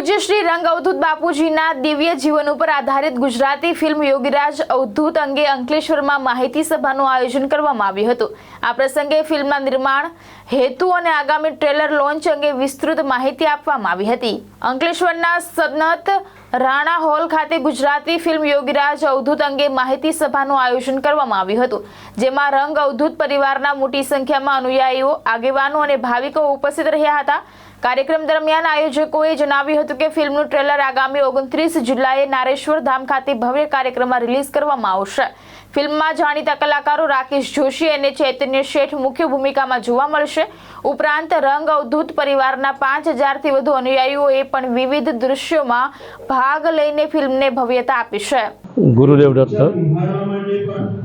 પૂજ્ય શ્રી રંગ અવધૂત બાપુજીના દિવ્ય જીવન ઉપર આધારિત ગુજરાતી ફિલ્મ યોગીરાજ અવધૂત અંગે અંકલેશ્વરમાં માહિતી સભાનું આયોજન કરવામાં આવ્યું હતું। આ પ્રસંગે ફિલ્મના નિર્માણ હેતુ અને આગામી ટ્રેલર લોન્ચ અંગે વિસ્તૃત માહિતી આપવામાં આવી હતી। અંકલેશ્વરના સનત રાણા હોલ ખાતે ગુજરાતી ફિલ્મ યોગીરાજ અવધૂત અંગે માહિતી સભાનું આયોજન કરવામાં આવ્યું હતું, જેમાં રંગ અવધૂત પરિવારના મોટી સંખ્યામાં અનુયાયીઓ, આગેવાનો અને ભાવિકો ઉપસ્થિત રહ્યા હતા। કાર્યક્રમ દરમિયાન આયોજકોએ જણાવ્યું હતું કે ફિલ્મનું ટ્રેલર આગામી 29 જુલાઈએ નારેશ્વર ધામ ખાતે ભવ્ય કાર્યક્રમમાં રિલીઝ કરવામાં આવશે। ફિલ્મમાં જાણીતા કલાકારો રાકેશ જોશી અને ચૈતન્ય શેઠ મુખ્ય ભૂમિકામાં જોવા મળશે। ઉપરાંત રંગ અવધૂત પરિવારના 5000થી વધુ અનુયાયીઓએ પણ વિવિધ દૃશ્યોમાં ભાગ લઈને ફિલ્મને ભવ્યતા આપી છે। ગુરુદેવ દત્ત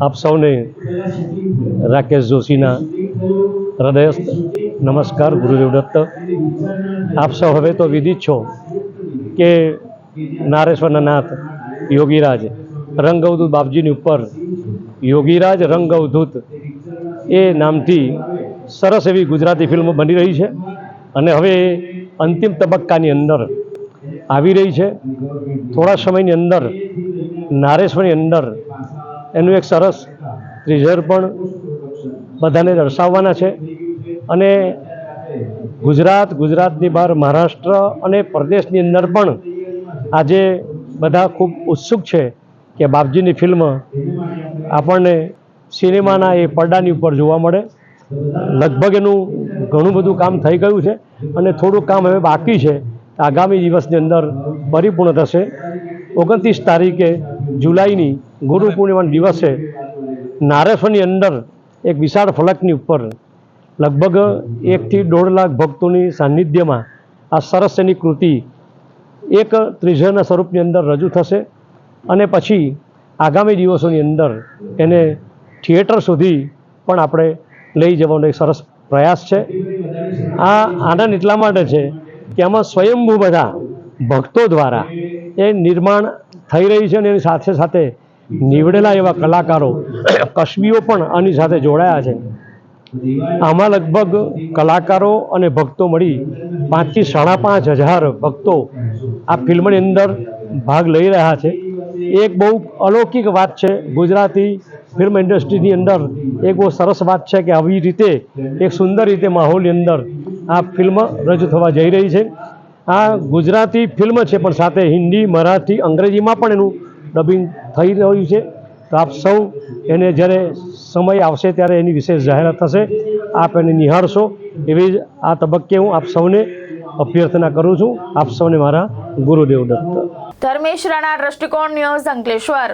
આપ સૌને રાકેશ જોશીના હૃદયસ્થ નમસ્કાર। ગુરુદેવ દત્ત આપ સૌ હવે તો વિદિત છો કે નારેશ્વરના નાથ યોગીરાજ રંગ અવધૂત બાપજીની ઉપર યોગીરાજ રંગ અવધૂત એ નામથી સરસ એવી ગુજરાતી ફિલ્મ બની રહી છે અને હવે અંતિમ તબક્કાની અંદર આવી રહી છે। થોડા સમયની અંદર નારેશ્વરની અંદર એનું એક સરસ ટ્રેઝર પણ બધાને દર્શાવવાના છે અને ગુજરાતની બહાર મહારાષ્ટ્ર અને પ્રદેશની અંદર પણ આજે બધા ખૂબ ઉત્સુક છે કે બાપજીની ફિલ્મ આપણને સિનેમાના એ પડદાની ઉપર જોવા મળે। લગભગ એનું ઘણું બધું કામ થઈ ગયું છે અને થોડું કામ હવે બાકી છે। આગામી દિવસની અંદર પરિપૂર્ણ થશે। 29 તારીખે જુલાઈની ગુરુ પૂર્ણિમાના દિવસે નારેશ્વરની અંદર એક વિશાળ ફલકની ઉપર લગભગ 1 થી 1.5 લાખ ભક્તોની સાનિધ્યમાં આ સરસ એની કૃતિ એક ટ્રેઝરના સ્વરૂપની અંદર રજૂ થશે અને પછી આગામી દિવસોની અંદર એને થિયેટર સુધી પણ આપણે લઈ જવાનો એક સરસ પ્રયાસ છે। આ આનંદ એટલા માટે છે કે આમાં સ્વયંભૂ બધા ભક્તો દ્વારા એ નિર્માણ થઈ રહી છે અને એની સાથે સાથે નીવડેલા એવા કલાકારો કસબીઓ પણ આની સાથે જોડાયા છે। આમાં લગભગ કલાકારો અને ભક્તો મળી 5 થી 5.5 હજાર ભક્તો આ ફિલ્મની અંદર ભાગ લઈ રહ્યા છે। એક બહુ અલૌકિક વાત છે ગુજરાતી ફિલ્મ ઇન્ડસ્ટ્રીની અંદર। એક બહુ સરસ વાત છે કે આવી રીતે એક સુંદર રીતે માહોલની અંદર આ ફિલ્મ રજૂ થવા જઈ રહી છે। આ ગુજરાતી ફિલ્મ છે પણ સાથે હિન્દી, મરાઠી, અંગ્રેજીમાં પણ એનું ડબિંગ થઈ રહ્યું છે। તો આપ સૌ એને જ્યારે સમય આવશે ત્યારે એની વિશેષ જાહેરાત થશે, આપ એને નિહાળશો એવી જ આ તબક્કે હું આપ સૌને અભ્યર્થના કરું છું। આપ સૌને મારા ગુરુદેવ દત્ત। ધર્મેશ રાણા, દ્રષ્ટિકોણ ન્યૂઝ, અંકલેશ્વર।